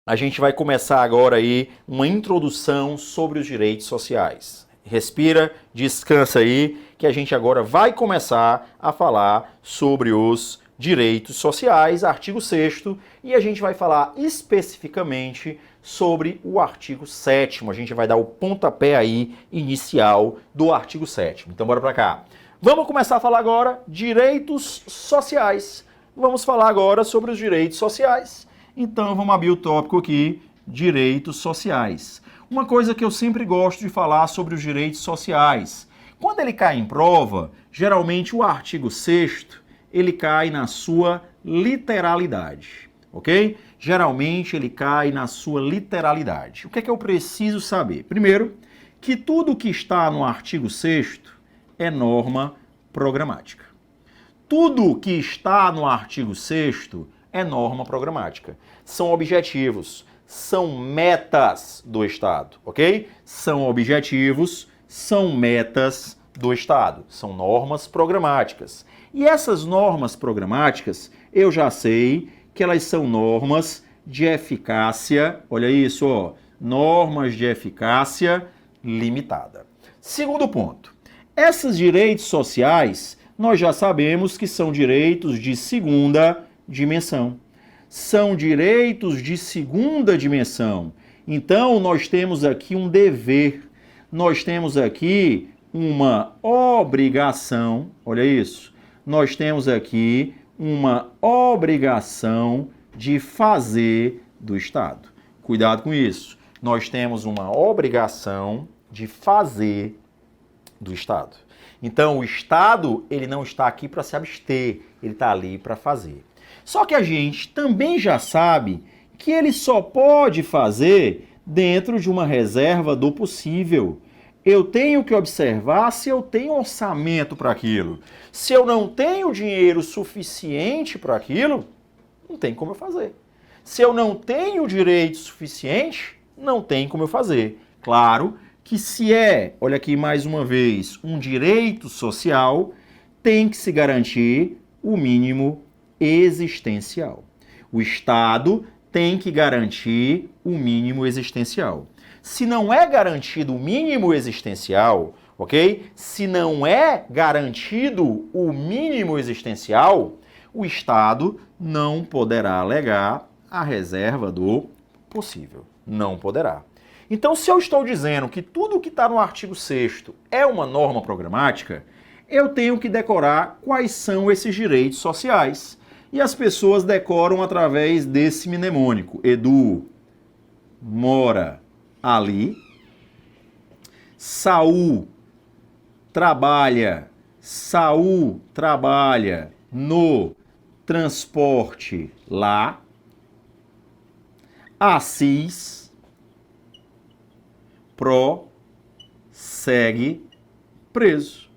A gente vai começar agora aí uma introdução sobre os direitos sociais. Respira, descansa aí, que a gente agora vai começar a falar sobre os direitos sociais, artigo 6º, e a gente vai falar especificamente sobre o artigo 7º. A gente vai dar o pontapé aí inicial do artigo 7º. Então bora pra cá. Vamos começar a falar agora direitos sociais. Vamos falar agora sobre os direitos sociais. Então vamos abrir o tópico aqui, direitos sociais. Uma coisa que eu sempre gosto de falar sobre os direitos sociais. Quando ele cai em prova, geralmente o artigo 6º, ele cai na sua literalidade, ok? Geralmente ele cai na sua literalidade. O que é que eu preciso saber? Primeiro, que tudo que está no artigo 6º é norma programática. Tudo que está no artigo 6º é norma programática. São objetivos, são metas do Estado, ok? São objetivos, são metas do Estado, são normas programáticas. E essas normas programáticas, eu já sei que elas são normas de eficácia, olha isso, ó, normas de eficácia limitada. Segundo ponto, esses direitos sociais, nós já sabemos que são direitos de segunda dimensão. São direitos de segunda dimensão. Então, nós temos aqui um dever, nós temos aqui uma obrigação, olha isso, nós temos aqui uma obrigação de fazer do Estado. Cuidado com isso. Nós temos uma obrigação de fazer do Estado. Então, o Estado, ele não está aqui para se abster, ele está ali para fazer. Só que a gente também já sabe que ele só pode fazer dentro de uma reserva do possível. Eu tenho que observar se eu tenho orçamento para aquilo. Se eu não tenho dinheiro suficiente para aquilo, não tem como eu fazer. Se eu não tenho direito suficiente, não tem como eu fazer. Claro que se é, olha aqui mais uma vez, um direito social, tem que se garantir o mínimo existencial. O Estado tem que garantir o mínimo existencial. Se não é garantido o mínimo existencial, ok? Se não é garantido o mínimo existencial, o Estado não poderá alegar a reserva do possível. Não poderá. Então, se eu estou dizendo que tudo que está no artigo 6º é uma norma programática, eu tenho que decorar quais são esses direitos sociais. E as pessoas decoram através desse mnemônico. Edu mora ali. Saul trabalha no transporte lá. Assis prossegue preso.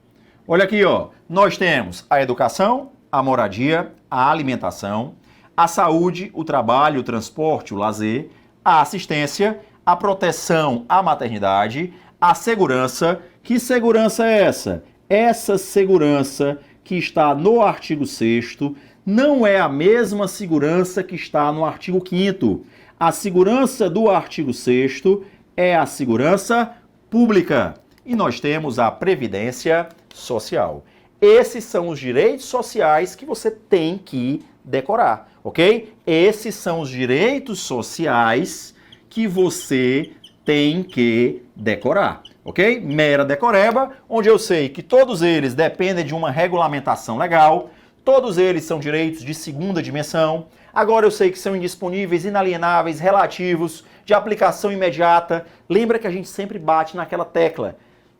Olha aqui, ó. Nós temos a educação, a moradia, a alimentação, a saúde, o trabalho, o transporte, o lazer, a assistência, a proteção à maternidade, a segurança. Que segurança é essa? Essa segurança que está no artigo 6º não é a mesma segurança que está no artigo 5º. A segurança do artigo 6º é a segurança pública. E nós temos a previdência social. Esses são os direitos sociais que você tem que decorar, ok? Esses são os direitos sociais que você tem que decorar, ok? Mera decoreba, onde eu sei que todos eles dependem de uma regulamentação legal, todos eles são direitos de segunda dimensão. Agora eu sei que são indisponíveis, inalienáveis, relativos, de aplicação imediata. Lembra que a gente sempre bate naquela tecla.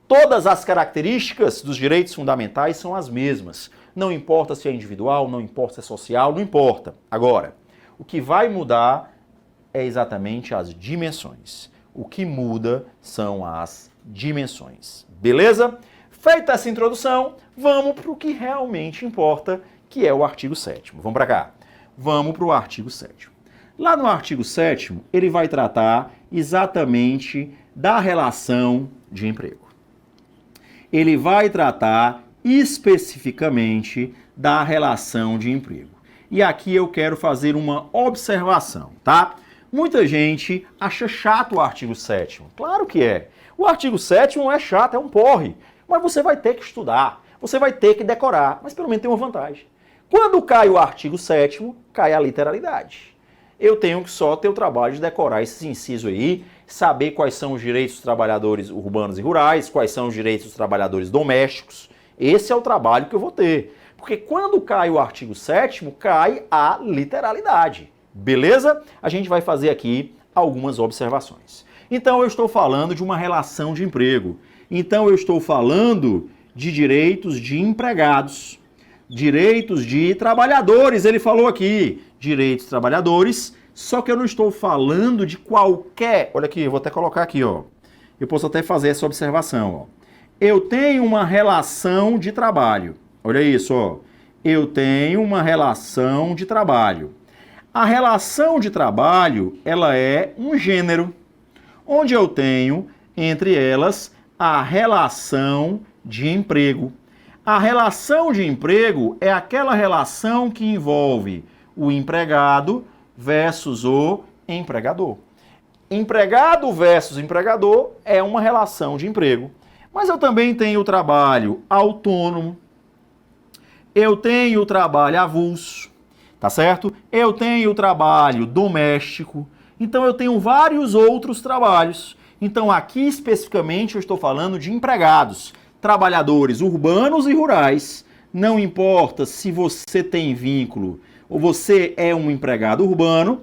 Todas as características dos direitos fundamentais são as mesmas. Não importa se é individual, não importa se é social, não importa. Agora, o que vai mudar é exatamente as dimensões. O que muda são as dimensões. Beleza? Feita essa introdução, vamos para o que realmente importa, que é o artigo 7º. Vamos para cá. Vamos para o artigo 7º. Lá no artigo 7º, ele vai tratar exatamente da relação de emprego. Ele vai tratar especificamente da relação de emprego. E aqui eu quero fazer uma observação, tá? Muita gente acha chato o artigo 7º. Claro que é. O artigo 7º não é chato, é um porre. Mas você vai ter que estudar, você vai ter que decorar, mas pelo menos tem uma vantagem. Quando cai o artigo 7º, cai a literalidade. Eu tenho que só ter o trabalho de decorar esses incisos aí, saber quais são os direitos dos trabalhadores urbanos e rurais, quais são os direitos dos trabalhadores domésticos. Esse é o trabalho que eu vou ter. Porque quando cai o artigo 7º, cai a literalidade. Beleza? A gente vai fazer aqui algumas observações. Então eu estou falando de uma relação de emprego. Então eu estou falando de direitos de empregados, direitos de trabalhadores, ele falou aqui, direitos de trabalhadores, só que eu não estou falando de qualquer... Olha aqui, eu vou até colocar aqui, ó. Eu posso até fazer essa observação, ó. Eu tenho uma relação de trabalho. Olha isso, ó. Eu tenho uma relação de trabalho. A relação de trabalho, ela é um gênero, onde eu tenho, entre elas, a relação de emprego. A relação de emprego é aquela relação que envolve o empregado versus o empregador. Empregado versus empregador é uma relação de emprego. Mas eu também tenho o trabalho autônomo, eu tenho o trabalho avulso, tá certo? Eu tenho o trabalho doméstico, então eu tenho vários outros trabalhos. Então aqui especificamente eu estou falando de empregados, trabalhadores urbanos e rurais. Não importa se você tem vínculo ou você é um empregado urbano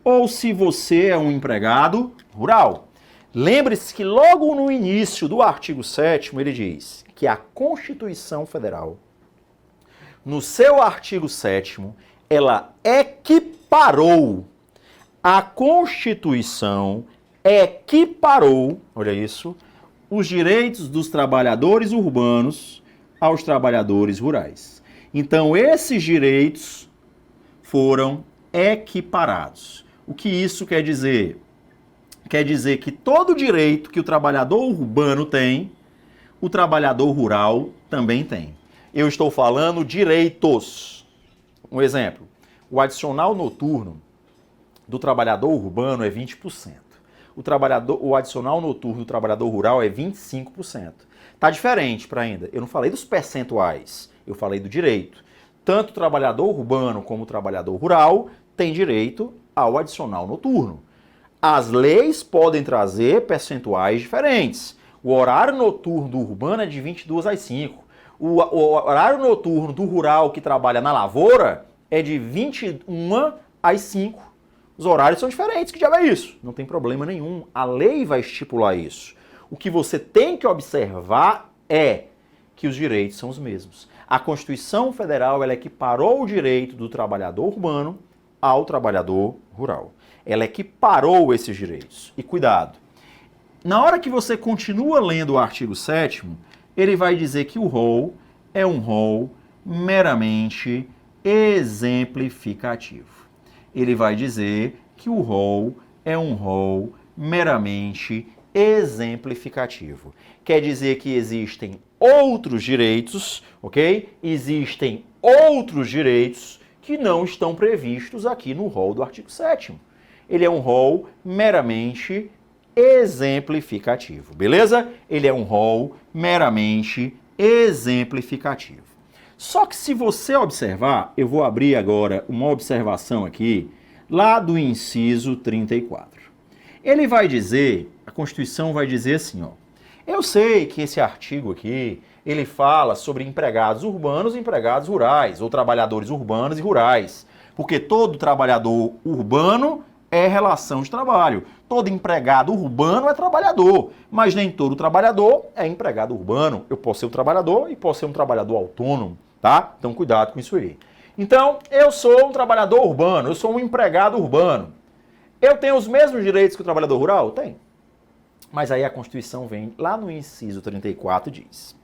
ou se você é um empregado rural. Lembre-se que logo no início do artigo 7º ele diz que a Constituição Federal, no seu artigo 7º, ela equiparou, a Constituição equiparou, olha isso, os direitos dos trabalhadores urbanos aos trabalhadores rurais. Então esses direitos foram equiparados. O que isso quer dizer? Quer dizer que todo direito que o trabalhador urbano tem, o trabalhador rural também tem. Eu estou falando direitos. Um exemplo, o adicional noturno do trabalhador urbano é 20%. O adicional noturno do trabalhador rural é 25%. Tá diferente para ainda. Eu não falei dos percentuais, eu falei do direito. Tanto o trabalhador urbano como o trabalhador rural tem direito ao adicional noturno. As leis podem trazer percentuais diferentes. O horário noturno do urbano é de 22 às 5. O horário noturno do rural que trabalha na lavoura é de 21 às 5. Os horários são diferentes, que diabo é isso? Não tem problema nenhum, a lei vai estipular isso. O que você tem que observar é que os direitos são os mesmos. A Constituição Federal, ela equiparou o direito do trabalhador urbano ao trabalhador rural. Ela equiparou esses direitos. E cuidado, na hora que você continua lendo o artigo 7º, ele vai dizer que o rol é um rol meramente exemplificativo. Ele vai dizer que o rol é um rol meramente exemplificativo. Quer dizer que existem outros direitos, ok? Existem outros direitos que não estão previstos aqui no rol do artigo 7º. Ele é um rol meramente exemplificativo, beleza? Ele é um rol meramente exemplificativo. Só que se você observar, eu vou abrir agora uma observação aqui, lá do inciso 34. Ele vai dizer, a Constituição vai dizer assim, ó, eu sei que esse artigo aqui, ele fala sobre empregados urbanos e empregados rurais, ou trabalhadores urbanos e rurais, porque todo trabalhador urbano é relação de trabalho. Todo empregado urbano é trabalhador, mas nem todo trabalhador é empregado urbano. Eu posso ser um trabalhador e posso ser um trabalhador autônomo, tá? Então cuidado com isso aí. Então, eu sou um trabalhador urbano, eu sou um empregado urbano. Eu tenho os mesmos direitos que o trabalhador rural? Tem. Mas aí a Constituição vem lá no inciso 34 e diz: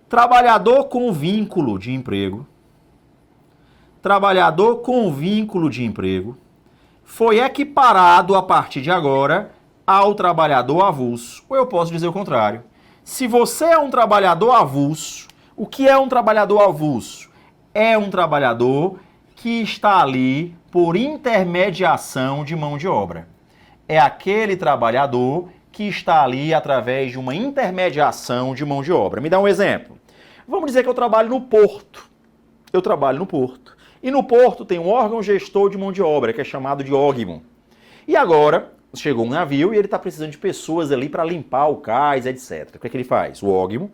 trabalhador com vínculo de emprego, trabalhador com vínculo de emprego, foi equiparado a partir de agora ao trabalhador avulso. Ou eu posso dizer o contrário. Se você é um trabalhador avulso, o que é um trabalhador avulso? É um trabalhador que está ali por intermediação de mão de obra. É aquele trabalhador que está ali através de uma intermediação de mão de obra. Me dá um exemplo. Vamos dizer que eu trabalho no porto. Eu trabalho no porto. E no porto tem um órgão gestor de mão de obra, que é chamado de ógmo. E agora, chegou um navio e ele está precisando de pessoas ali para limpar o cais, etc. O que é que ele faz? O ógmo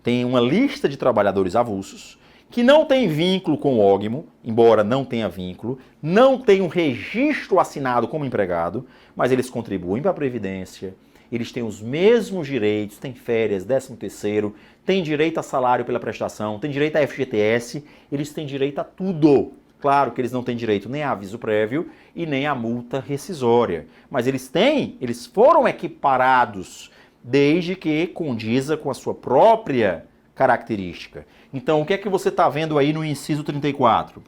tem uma lista de trabalhadores avulsos que não tem vínculo com o ógmo, embora não tenha vínculo, não tem um registro assinado como empregado, mas eles contribuem para a Previdência, eles têm os mesmos direitos, têm férias, 13º, têm direito a salário pela prestação, têm direito a FGTS, eles têm direito a tudo. Claro que eles não têm direito nem a aviso prévio e nem a multa rescisória, mas eles foram equiparados desde que condiza com a sua própria característica. Então, o que é que você está vendo aí no inciso 34?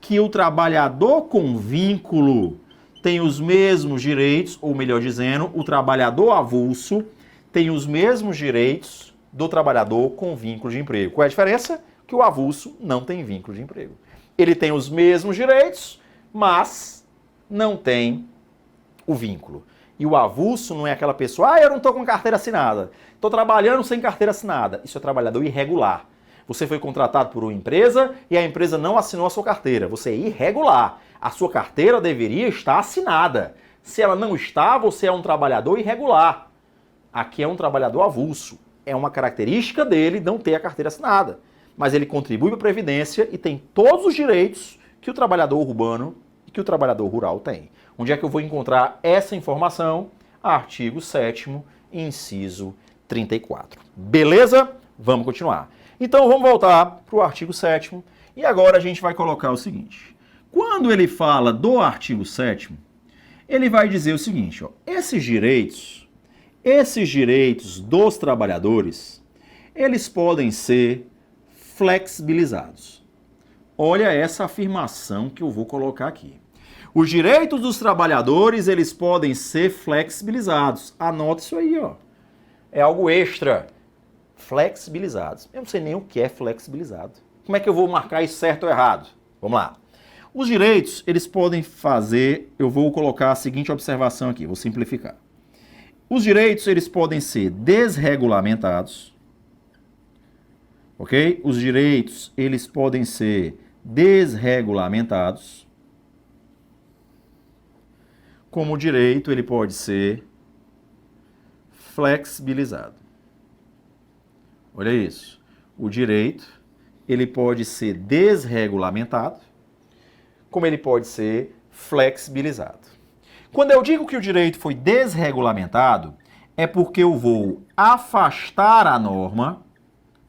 Que o trabalhador com vínculo tem os mesmos direitos, ou melhor dizendo, o trabalhador avulso tem os mesmos direitos do trabalhador com vínculo de emprego. Qual é a diferença? Que o avulso não tem vínculo de emprego. Ele tem os mesmos direitos, mas não tem o vínculo. E o avulso não é aquela pessoa, eu não estou com carteira assinada, estou trabalhando sem carteira assinada. Isso é trabalhador irregular. Você foi contratado por uma empresa e a empresa não assinou a sua carteira. Você é irregular. A sua carteira deveria estar assinada. Se ela não está, você é um trabalhador irregular. Aqui é um trabalhador avulso. É uma característica dele não ter a carteira assinada. Mas ele contribui para a Previdência e tem todos os direitos que o trabalhador urbano e que o trabalhador rural tem. Onde é que eu vou encontrar essa informação? Artigo 7º, inciso 34. Beleza? Vamos continuar. Então vamos voltar para o artigo 7º e agora a gente vai colocar o seguinte. Quando ele fala do artigo 7º, ele vai dizer o seguinte, ó, esses direitos dos trabalhadores, eles podem ser flexibilizados. Olha essa afirmação que eu vou colocar aqui. Os direitos dos trabalhadores, eles podem ser flexibilizados. Anota isso aí, ó. É algo extra. Flexibilizados. Eu não sei nem o que é flexibilizado. Como é que eu vou marcar isso certo ou errado? Vamos lá. Os direitos, eles podem fazer, eu vou colocar a seguinte observação aqui, vou simplificar. Os direitos, eles podem ser desregulamentados, ok? Os direitos, eles podem ser desregulamentados, como o direito, ele pode ser flexibilizado. Olha isso. O direito, ele pode ser desregulamentado, como ele pode ser flexibilizado. Quando eu digo que o direito foi desregulamentado, é porque eu vou afastar a norma,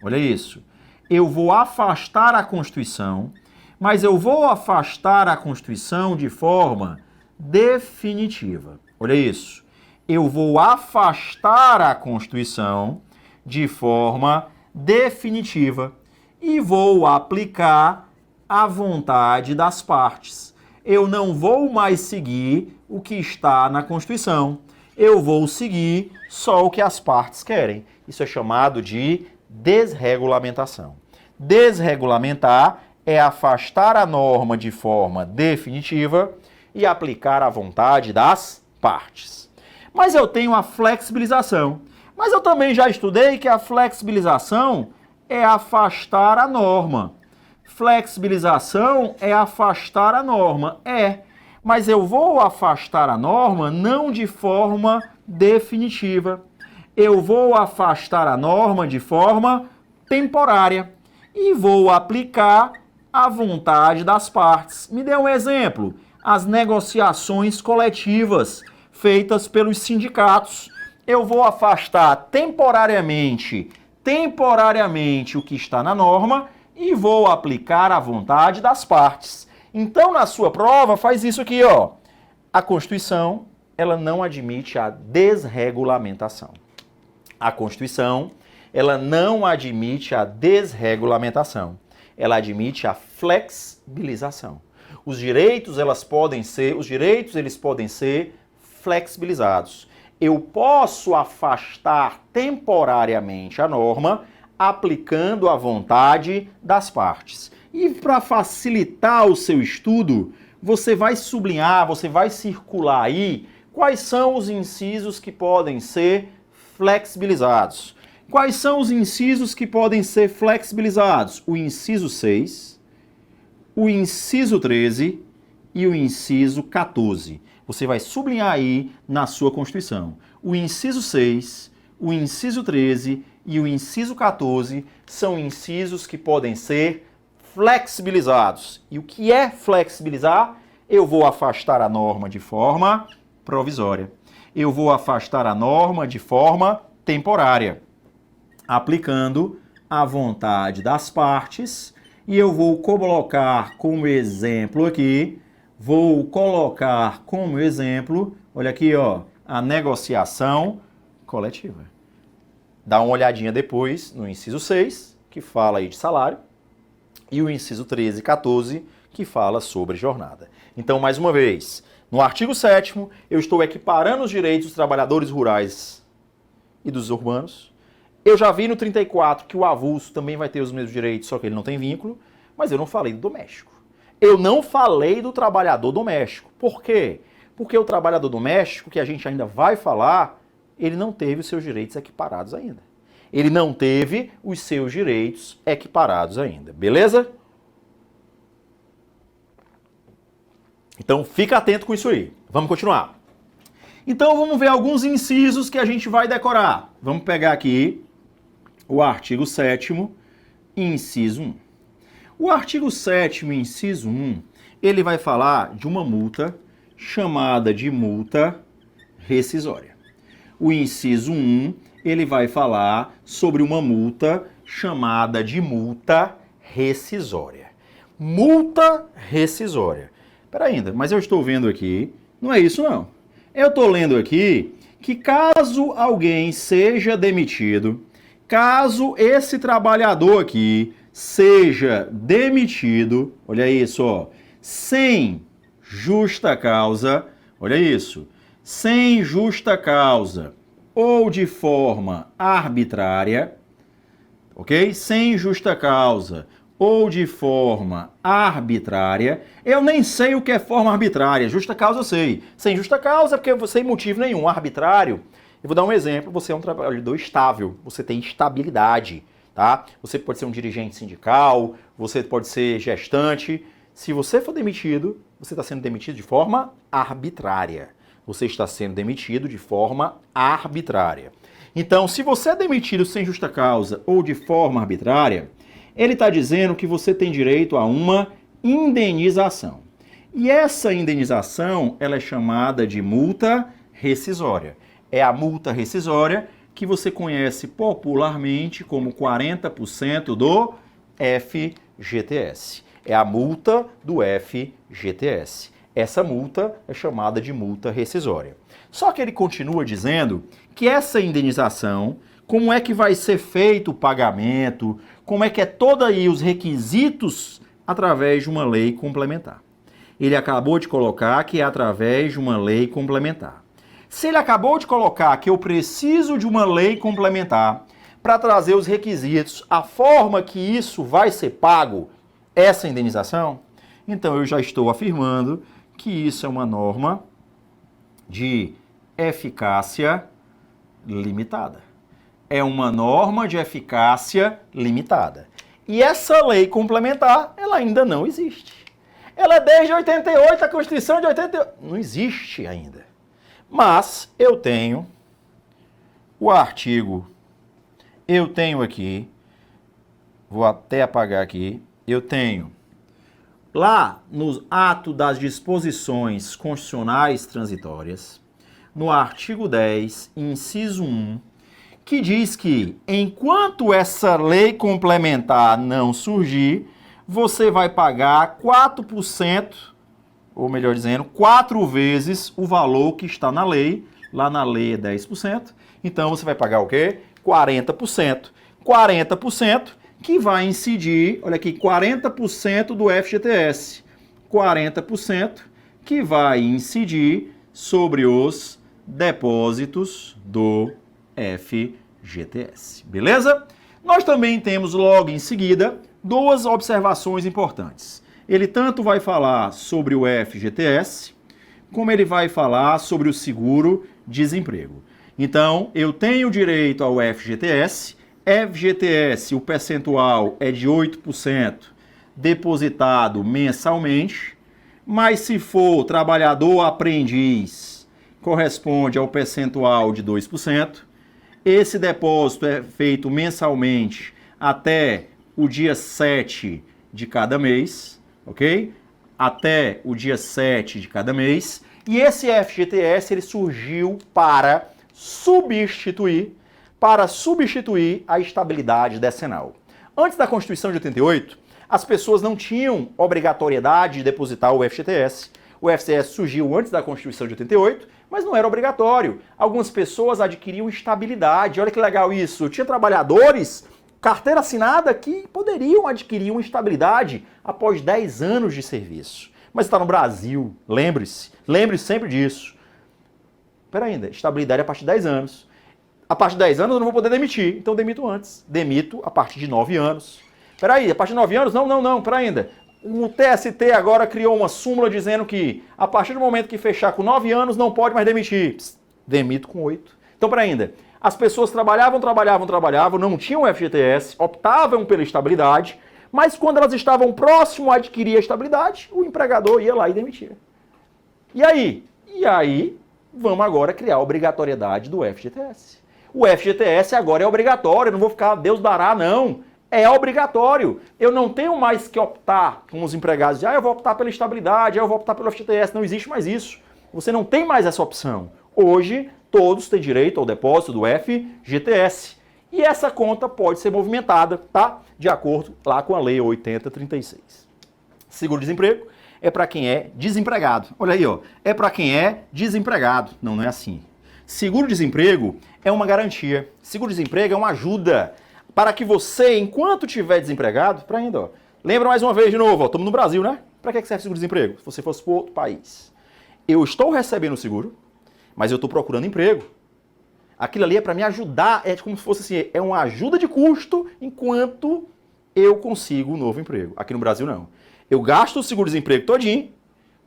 olha isso, eu vou afastar a Constituição, mas eu vou afastar a Constituição de forma definitiva. Olha isso, eu vou afastar a Constituição de forma definitiva e vou aplicar a vontade das partes. Eu não vou mais seguir o que está na Constituição. Eu vou seguir só o que as partes querem. Isso é chamado de desregulamentação. Desregulamentar é afastar a norma de forma definitiva e aplicar a vontade das partes. Mas eu tenho a flexibilização. Mas eu também já estudei que a flexibilização é afastar a norma. Flexibilização é afastar a norma. Mas eu vou afastar a norma não de forma definitiva. Eu vou afastar a norma de forma temporária e vou aplicar a vontade das partes. Me dê um exemplo. As negociações coletivas feitas pelos sindicatos. Eu vou afastar temporariamente o que está na norma e vou aplicar a vontade das partes. Então, na sua prova, faz isso aqui, ó. A Constituição, ela não admite a desregulamentação. A Constituição, ela não admite a desregulamentação. Ela admite a flexibilização. Os direitos, eles podem ser flexibilizados. Eu posso afastar temporariamente a norma aplicando a vontade das partes. E para facilitar o seu estudo, você vai sublinhar, você vai circular aí quais são os incisos que podem ser flexibilizados. Quais são os incisos que podem ser flexibilizados? O inciso 6, o inciso 13 e o inciso 14. Você vai sublinhar aí na sua Constituição. O inciso 6, o inciso 13 e o inciso 14 são incisos que podem ser flexibilizados. E o que é flexibilizar? Eu vou afastar a norma de forma provisória. Eu vou afastar a norma de forma temporária, aplicando a vontade das partes, e eu vou colocar como exemplo aqui, olha aqui, ó, a negociação coletiva. Dá uma olhadinha depois no inciso 6, que fala aí de salário, e o inciso 13 e 14, que fala sobre jornada. Então, mais uma vez, no artigo 7º, eu estou equiparando os direitos dos trabalhadores rurais e dos urbanos. Eu já vi no 34 que o avulso também vai ter os mesmos direitos, só que ele não tem vínculo, mas eu não falei do doméstico. Eu não falei do trabalhador doméstico. Por quê? Porque o trabalhador doméstico, que a gente ainda vai falar, ele não teve os seus direitos equiparados ainda. Ele não teve os seus direitos equiparados ainda. Beleza? Então, fica atento com isso aí. Vamos continuar. Então, vamos ver alguns incisos que a gente vai decorar. Vamos pegar aqui o artigo 7º, inciso 1. O artigo 7º, inciso 1, ele vai falar de uma multa chamada de multa rescisória. O inciso 1, ele vai falar sobre uma multa chamada de multa rescisória. Multa rescisória. Peraí ainda, mas eu estou vendo aqui, não é isso não. Eu estou lendo aqui que caso alguém seja demitido, caso esse trabalhador aqui seja demitido, olha isso, ó, sem justa causa, olha isso, sem justa causa ou de forma arbitrária, ok? Sem justa causa ou de forma arbitrária, eu nem sei o que é forma arbitrária, justa causa eu sei. Sem justa causa é porque sem motivo nenhum, arbitrário. Eu vou dar um exemplo, você é um trabalhador estável, você tem estabilidade, tá? Você pode ser um dirigente sindical, você pode ser gestante. Se você for demitido, você está sendo demitido de forma arbitrária. Você está sendo demitido de forma arbitrária. Então, se você é demitido sem justa causa ou de forma arbitrária, ele está dizendo que você tem direito a uma indenização. E essa indenização, ela é chamada de multa rescisória. É a multa rescisória que você conhece popularmente como 40% do FGTS. É a multa do FGTS. Essa multa é chamada de multa rescisória. Só que ele continua dizendo que essa indenização, como é que vai ser feito o pagamento, como é que é todos aí os requisitos através de uma lei complementar. Ele acabou de colocar que é através de uma lei complementar. Se ele acabou de colocar que eu preciso de uma lei complementar para trazer os requisitos, a forma que isso vai ser pago, essa indenização, então eu já estou afirmando que isso é uma norma de eficácia limitada. É uma norma de eficácia limitada. E essa lei complementar, ela ainda não existe. Ela é desde 88, a Constituição de 88. Não existe ainda. Mas eu tenho o artigo, eu tenho aqui, vou até apagar aqui, eu tenho lá no ato das disposições constitucionais transitórias, no artigo 10, inciso 1, que diz que enquanto essa lei complementar não surgir, você vai pagar 4%, ou melhor dizendo, 4 vezes o valor que está na lei. Lá na lei é 10%. Então você vai pagar o quê? 40%. 40% que vai incidir, olha aqui, 40% do FGTS. 40% que vai incidir sobre os depósitos do FGTS. Beleza? Nós também temos logo em seguida duas observações importantes. Ele tanto vai falar sobre o FGTS, como ele vai falar sobre o seguro-desemprego. Então, eu tenho direito ao FGTS. FGTS, o percentual é de 8% depositado mensalmente, mas se for trabalhador aprendiz, corresponde ao percentual de 2%. Esse depósito é feito mensalmente até o dia 7 de cada mês, ok? Até o dia 7 de cada mês. E esse FGTS ele surgiu para substituir a estabilidade decenal. Antes da Constituição de 88, as pessoas não tinham obrigatoriedade de depositar o FGTS. O FGTS surgiu antes da Constituição de 88, mas não era obrigatório. Algumas pessoas adquiriam estabilidade. Olha que legal isso. Tinha trabalhadores, carteira assinada, que poderiam adquirir uma estabilidade após 10 anos de serviço. Mas está no Brasil, lembre-se sempre disso. Espera ainda, estabilidade a partir de 10 anos. A partir de 10 anos eu não vou poder demitir, então demito antes. Demito a partir de 9 anos. Espera aí, a partir de 9 anos? Não, espera ainda. O TST agora criou uma súmula dizendo que a partir do momento que fechar com 9 anos não pode mais demitir. Demito com 8. Então, espera ainda. As pessoas trabalhavam, não tinham FGTS, optavam pela estabilidade, mas quando elas estavam próximo a adquirir a estabilidade, o empregador ia lá e demitia. E aí, vamos agora criar a obrigatoriedade do FGTS. O FGTS agora é obrigatório, eu não vou ficar Deus dará, não. É obrigatório. Eu não tenho mais que optar com os empregados de, eu vou optar pela estabilidade, eu vou optar pelo FGTS. Não existe mais isso. Você não tem mais essa opção. Hoje, todos têm direito ao depósito do FGTS. E essa conta pode ser movimentada, tá? De acordo lá com a Lei 8036. Seguro-desemprego é para quem é desempregado. Olha aí, ó. É para quem é desempregado. Não é assim. Seguro-desemprego é uma garantia. Seguro-desemprego é uma ajuda para que você, enquanto estiver desempregado, para ainda, ó. Lembra mais uma vez de novo, ó. Estamos no Brasil, né? Para que serve seguro-desemprego? Se você fosse para outro país. Eu estou recebendo o seguro, mas eu estou procurando emprego. Aquilo ali é para me ajudar, é como se fosse assim, é uma ajuda de custo enquanto eu consigo um novo emprego. Aqui no Brasil não. Eu gasto o seguro-desemprego todinho,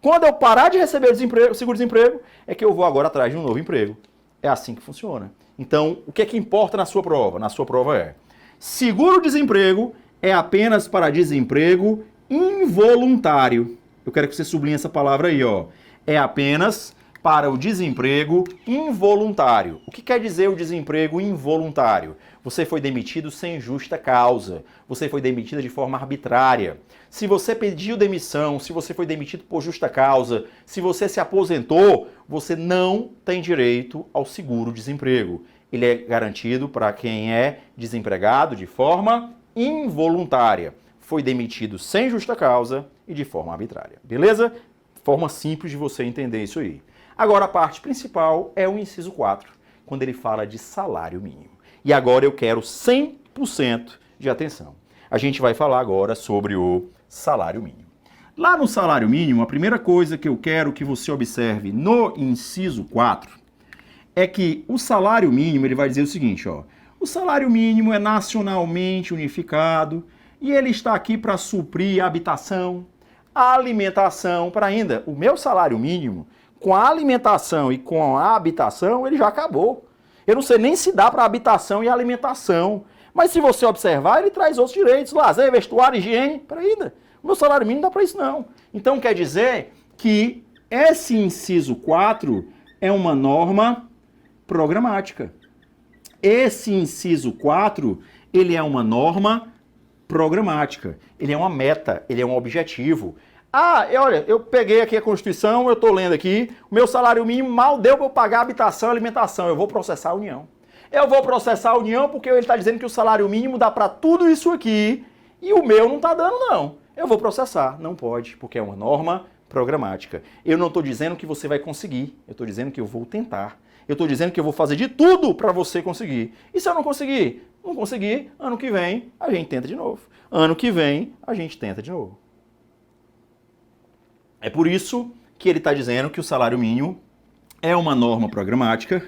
quando eu parar de receber o seguro-desemprego, é que eu vou agora atrás de um novo emprego. É assim que funciona. Então, o que é que importa na sua prova? Na sua prova é, seguro-desemprego é apenas para desemprego involuntário. Eu quero que você sublinhe essa palavra aí, ó. É apenas para o desemprego involuntário. O que quer dizer o desemprego involuntário? Você foi demitido sem justa causa. Você foi demitido de forma arbitrária. Se você pediu demissão, se você foi demitido por justa causa, se você se aposentou, você não tem direito ao seguro-desemprego. Ele é garantido para quem é desempregado de forma involuntária. Foi demitido sem justa causa e de forma arbitrária. Beleza? Forma simples de você entender isso aí. Agora, a parte principal é o inciso 4, quando ele fala de salário mínimo. E agora eu quero 100% de atenção. A gente vai falar agora sobre o salário mínimo. Lá no salário mínimo, a primeira coisa que eu quero que você observe no inciso 4 é que o salário mínimo, ele vai dizer o seguinte, ó. O salário mínimo é nacionalmente unificado e ele está aqui para suprir a habitação, a alimentação, para ainda o meu salário mínimo, com a alimentação e com a habitação, ele já acabou. Eu não sei nem se dá para habitação e alimentação. Mas se você observar, ele traz outros direitos. Lazer, vestuário, higiene, para ainda. O meu salário mínimo não dá para isso não. Então quer dizer que esse inciso 4 é uma norma programática. Esse inciso 4, ele é uma norma programática. Ele é uma meta, ele é um objetivo. Olha, eu peguei aqui a Constituição, eu estou lendo aqui, o meu salário mínimo mal deu para eu pagar habitação e alimentação, eu vou processar a União. Eu vou processar a União porque ele está dizendo que o salário mínimo dá para tudo isso aqui e o meu não está dando não. Eu vou processar, não pode, porque é uma norma programática. Eu não estou dizendo que você vai conseguir, eu estou dizendo que eu vou tentar. Eu estou dizendo que eu vou fazer de tudo para você conseguir. E se eu não conseguir? Não conseguir, ano que vem a gente tenta de novo. Ano que vem a gente tenta de novo. É por isso que ele está dizendo que o salário mínimo é uma norma programática.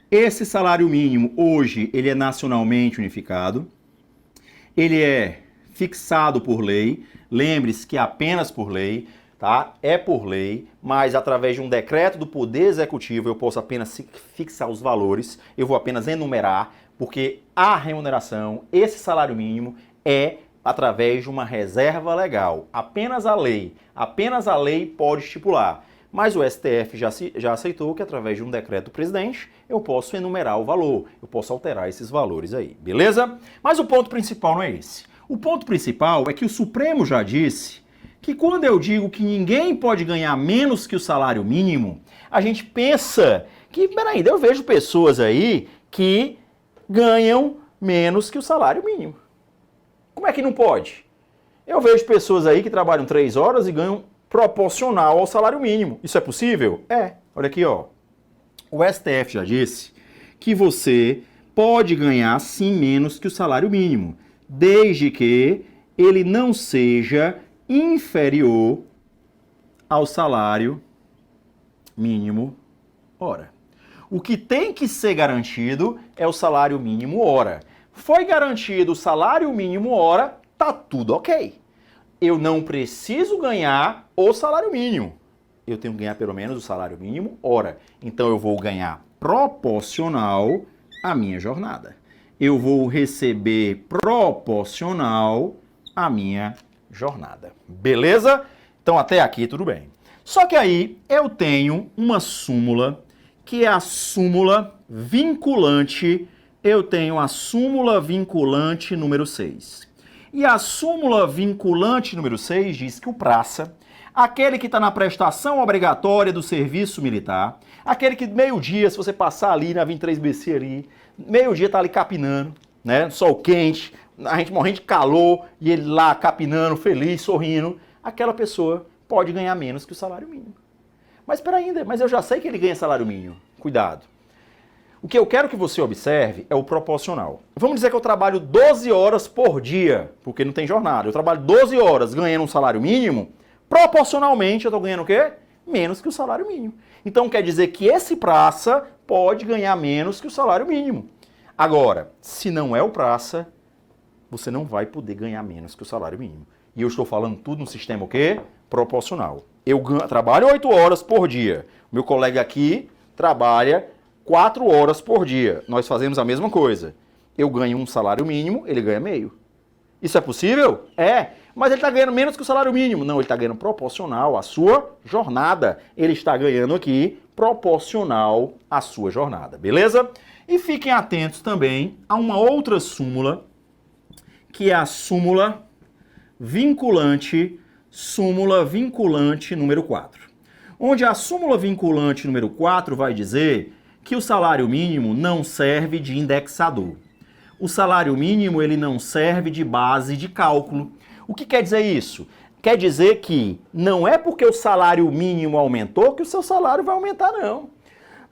Esse salário mínimo, hoje, ele é nacionalmente unificado. Ele é fixado por lei. Lembre-se que é apenas por lei, tá? É por lei, mas através de um decreto do Poder Executivo eu posso apenas fixar os valores, eu vou apenas enumerar, porque a remuneração, esse salário mínimo, é através de uma reserva legal. Apenas a lei pode estipular. Mas o STF já aceitou que através de um decreto do presidente eu posso enumerar o valor, eu posso alterar esses valores aí, beleza? Mas o ponto principal não é esse. O ponto principal é que o Supremo já disse que quando eu digo que ninguém pode ganhar menos que o salário mínimo, a gente pensa que, peraí, eu vejo pessoas aí que ganham menos que o salário mínimo. Como é que não pode? Eu vejo pessoas aí que trabalham 3 horas e ganham proporcional ao salário mínimo. Isso é possível? É. Olha aqui, ó. O STF já disse que você pode ganhar sim menos que o salário mínimo, desde que ele não seja inferior ao salário mínimo hora. O que tem que ser garantido é o salário mínimo hora. Foi garantido o salário mínimo hora, tá tudo ok. Eu não preciso ganhar o salário mínimo. Eu tenho que ganhar pelo menos o salário mínimo hora. Então eu vou ganhar proporcional à minha jornada. Eu vou receber proporcional à minha jornada. Beleza? Então até aqui tudo bem. Só que aí eu tenho uma súmula, que é a súmula vinculante. Eu tenho a súmula vinculante número 6. E a súmula vinculante número 6 diz que o praça, aquele que está na prestação obrigatória do serviço militar, aquele que meio-dia, se você passar ali na 23BC ali, meio-dia tá ali capinando, né? Sol quente, a gente morrendo de calor e ele lá capinando, feliz, sorrindo, aquela pessoa pode ganhar menos que o salário mínimo. Mas espera ainda, mas eu já sei que ele ganha salário mínimo. Cuidado. O que eu quero que você observe é o proporcional. Vamos dizer que eu trabalho 12 horas por dia, porque não tem jornada. Eu trabalho 12 horas ganhando um salário mínimo, proporcionalmente eu estou ganhando o quê? Menos que o salário mínimo. Então quer dizer que esse praça pode ganhar menos que o salário mínimo. Agora, se não é o praça, você não vai poder ganhar menos que o salário mínimo. E eu estou falando tudo no sistema o quê? Proporcional. Eu trabalho 8 horas por dia. Meu colega aqui trabalha 4 horas por dia. Nós fazemos a mesma coisa. Eu ganho um salário mínimo, ele ganha meio. Isso é possível? É. Mas ele está ganhando menos que o salário mínimo. Não, ele está ganhando proporcional à sua jornada. Ele está ganhando aqui proporcional à sua jornada. Beleza? E fiquem atentos também a uma outra súmula, que é a súmula vinculante número 4. Onde a súmula vinculante número 4 vai dizer que o salário mínimo não serve de indexador. O salário mínimo ele não serve de base de cálculo. O que quer dizer isso? Quer dizer que não é porque o salário mínimo aumentou que o seu salário vai aumentar, não.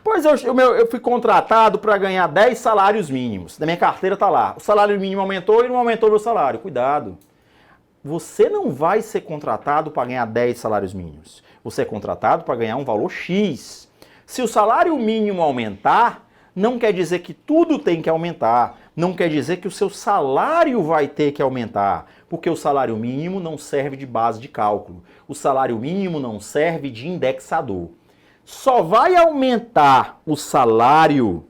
Pois eu fui contratado para ganhar 10 salários mínimos. Na minha carteira está lá. O salário mínimo aumentou e não aumentou meu salário. Cuidado. Você não vai ser contratado para ganhar 10 salários mínimos. Você é contratado para ganhar um valor X. Se o salário mínimo aumentar, não quer dizer que tudo tem que aumentar. Não quer dizer que o seu salário vai ter que aumentar. Porque o salário mínimo não serve de base de cálculo. O salário mínimo não serve de indexador. Só vai aumentar o salário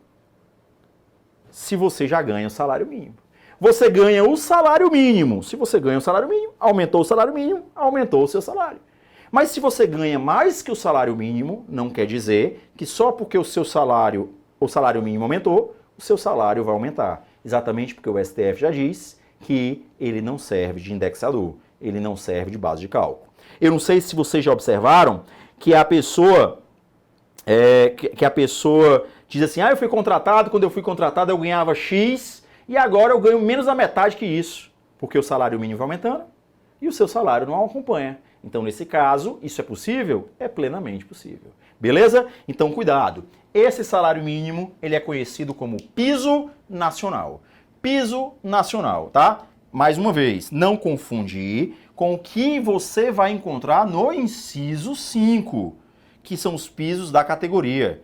se você já ganha o salário mínimo. Você ganha o salário mínimo. Se você ganha o salário mínimo, aumentou o salário mínimo, aumentou o seu salário. Mas se você ganha mais que o salário mínimo, não quer dizer que só porque o salário mínimo aumentou, o seu salário vai aumentar. Exatamente porque o STF já diz que ele não serve de indexador, ele não serve de base de cálculo. Eu não sei se vocês já observaram que a pessoa diz assim, eu fui contratado, quando eu fui contratado eu ganhava X e agora eu ganho menos da metade que isso, porque o salário mínimo vai aumentando e o seu salário não acompanha. Então, nesse caso, isso é possível? É plenamente possível. Beleza? Então, cuidado. Esse salário mínimo, ele é conhecido como piso nacional. Piso nacional, tá? Mais uma vez, não confundir com o que você vai encontrar no inciso 5, que são os pisos da categoria.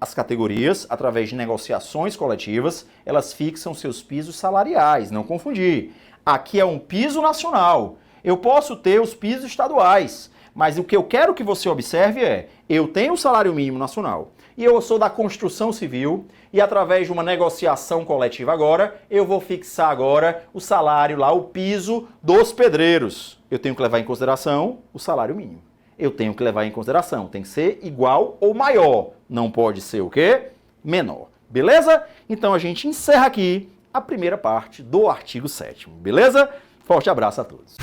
As categorias, através de negociações coletivas, elas fixam seus pisos salariais, não confundir. Aqui é um piso nacional. Eu posso ter os pisos estaduais, mas o que eu quero que você observe é, eu tenho o salário mínimo nacional e eu sou da construção civil e através de uma negociação coletiva agora, eu vou fixar agora o salário lá, o piso dos pedreiros. Eu tenho que levar em consideração o salário mínimo. Eu tenho que levar em consideração, tem que ser igual ou maior. Não pode ser o quê? Menor. Beleza? Então a gente encerra aqui a primeira parte do artigo 7º. Beleza? Forte abraço a todos.